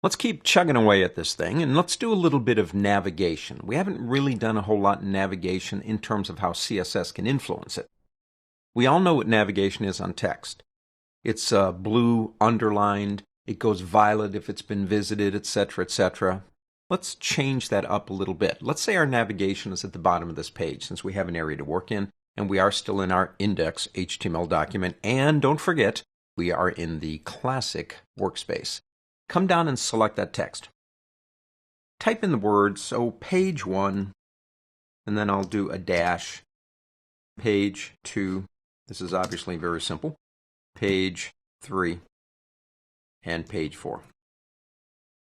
Let's keep chugging away at this thing, and let's do a little bit of navigation. We haven't really done a whole lot in navigation in terms of how CSS can influence it. We all know what navigation is on text. It's blue, underlined, it goes violet if it's been visited, etc., etc. Let's change that up a little bit. Let's say our navigation is at the bottom of this page, since we have an area to work in, and we are still in our index HTML document, and don't forget, we are in the classic workspace. Come down and select that text. Type in the words, so page 1, and then I'll do a dash, page 2, this is obviously very simple, page 3, and page 4.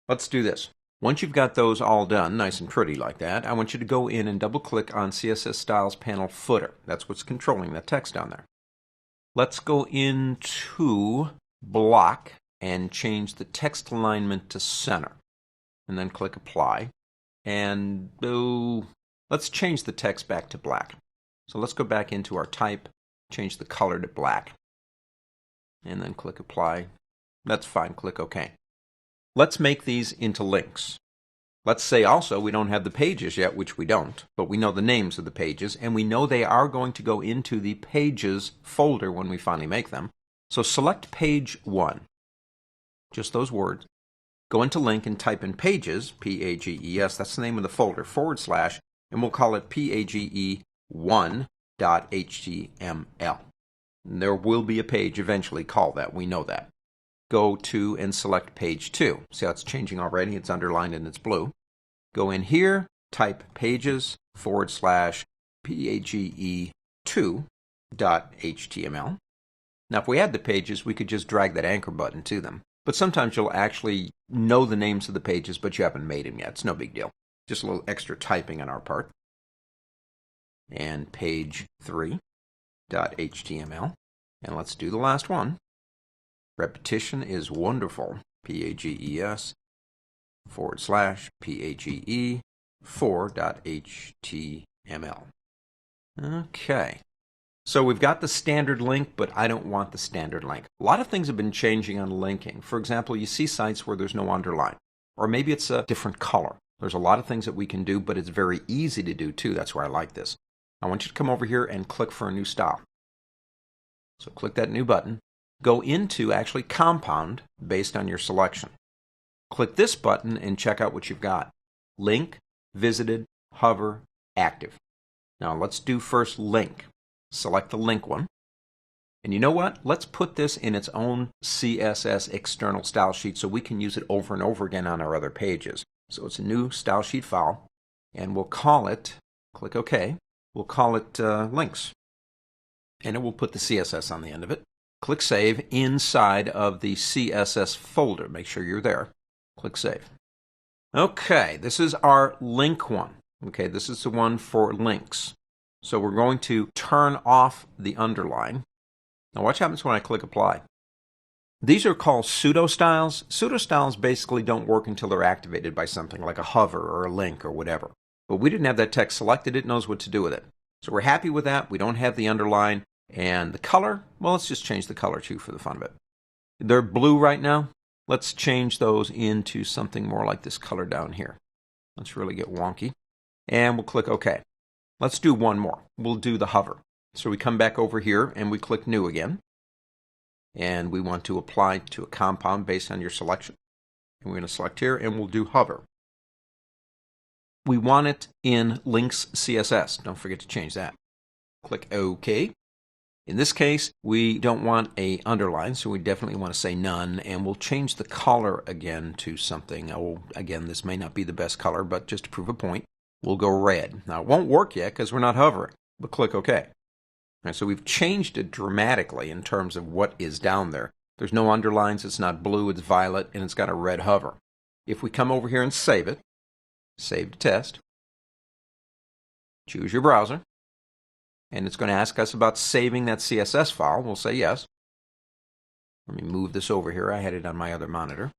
Let's do this. Once you've got those all done, nice and pretty like that, I want you to go in and double-click on CSS Styles Panel Footer. That's what's controlling that text down there. Let's go into Block and change the text alignment to center. And then click Apply. And let's change the text back to black. So let's go back into our type, change the color to black. And then click Apply. That's fine, click OK. Let's make these into links. Let's say also we don't have the pages yet, which we don't, but we know the names of the pages, and we know they are going to go into the Pages folder when we finally make them. So select page 1, just those words. Go into link and type in pages, P-A-G-E-S, that's the name of the folder, /, and we'll call it page1.html. And there will be a page eventually called that, we know that. Go to and select page 2. See how it's changing already? It's underlined and it's blue. Go in here, type pages / page2.html. Now if we had the pages, we could just drag that anchor button to them. But sometimes you'll actually know the names of the pages, but you haven't made them yet. It's no big deal. Just a little extra typing on our part. And page3.html. And let's do the last one. Repetition is wonderful. Pages / page 4.html. Okay. So we've got the standard link, but I don't want the standard link. A lot of things have been changing on linking. For example, you see sites where there's no underline, or maybe it's a different color. There's a lot of things that we can do, but it's very easy to do too. That's why I like this. I want you to come over here and click for a new style. So click that new button. Go into actually compound based on your selection. Click this button and check out what you've got. Link, visited, hover, active. Now let's do first link. Select the link one. And you know what? Let's put this in its own CSS external style sheet so we can use it over and over again on our other pages. So it's a new style sheet file, and we'll call it, click OK, we'll call it links. And it will put the CSS on the end of it. Click Save inside of the CSS folder. Make sure you're there. Click Save. Okay, this is our link one. Okay, this is the one for links. So we're going to turn off the underline. Now watch what happens when I click Apply. These are called pseudo-styles. Pseudo-styles basically don't work until they're activated by something like a hover or a link or whatever. But we didn't have that text selected. It knows what to do with it. So we're happy with that. We don't have the underline. And the color, well, let's just change the color too for the fun of it. They're blue right now. Let's change those into something more like this color down here. Let's really get wonky. And we'll click OK. Let's do one more. We'll do the hover. So we come back over here and we click New again. And we want to apply to a compound based on your selection. And we're going to select here and we'll do hover. We want it in links CSS. Don't forget to change that. Click OK. In this case, we don't want a underline, so we definitely want to say none, and we'll change the color again to something. Oh, again, this may not be the best color, but just to prove a point, we'll go red. Now, it won't work yet because we're not hovering, but click OK. All right, so we've changed it dramatically in terms of what is down there. There's no underlines, it's not blue, it's violet, and it's got a red hover. If we come over here and save it, save to test, choose your browser, and it's going to ask us about saving that CSS file. We'll say yes. Let me move this over here. I had it on my other monitor.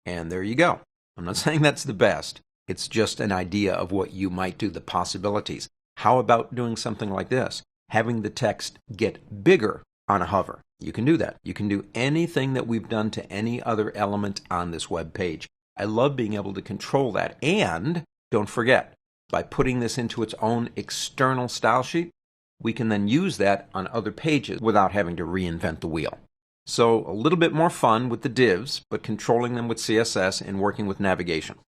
And there you go. I'm not saying that's the best. It's just an idea of what you might do, the possibilities. How about doing something like this? Having the text get bigger on a hover. You can do that. You can do anything that we've done to any other element on this web page. I love being able to control that. And don't forget, by putting this into its own external style sheet, we can then use that on other pages without having to reinvent the wheel. So a little bit more fun with the divs, but controlling them with CSS and working with navigation.